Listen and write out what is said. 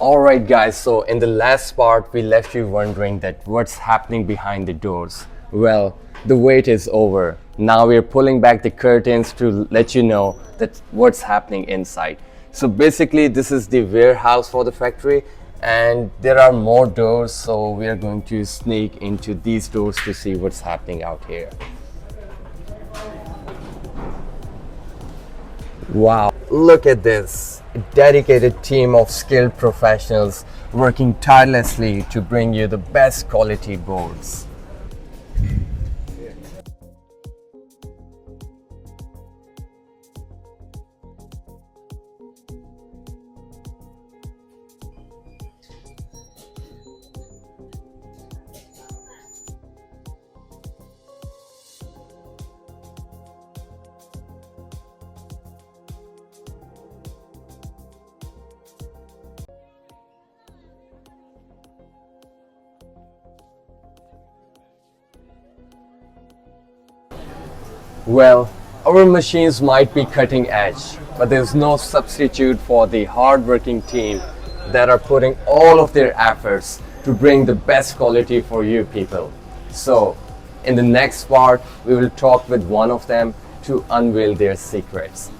Alright guys, so in the last part we left you wondering that what's happening behind the doors. Well, the wait is over. Now we're pulling back the curtains to let you know that what's happening inside. So basically this is the warehouse for the factory and there are more doors, so we are going to sneak into these doors to see what's happening out here. Wow, look at this. A dedicated team of skilled professionals working tirelessly to bring you the best quality boards. Well, our machines might be cutting edge, but there's no substitute for the hard-working team that are putting all of their efforts to bring the best quality for you people. So, in the next part, we will talk with one of them to unveil their secrets.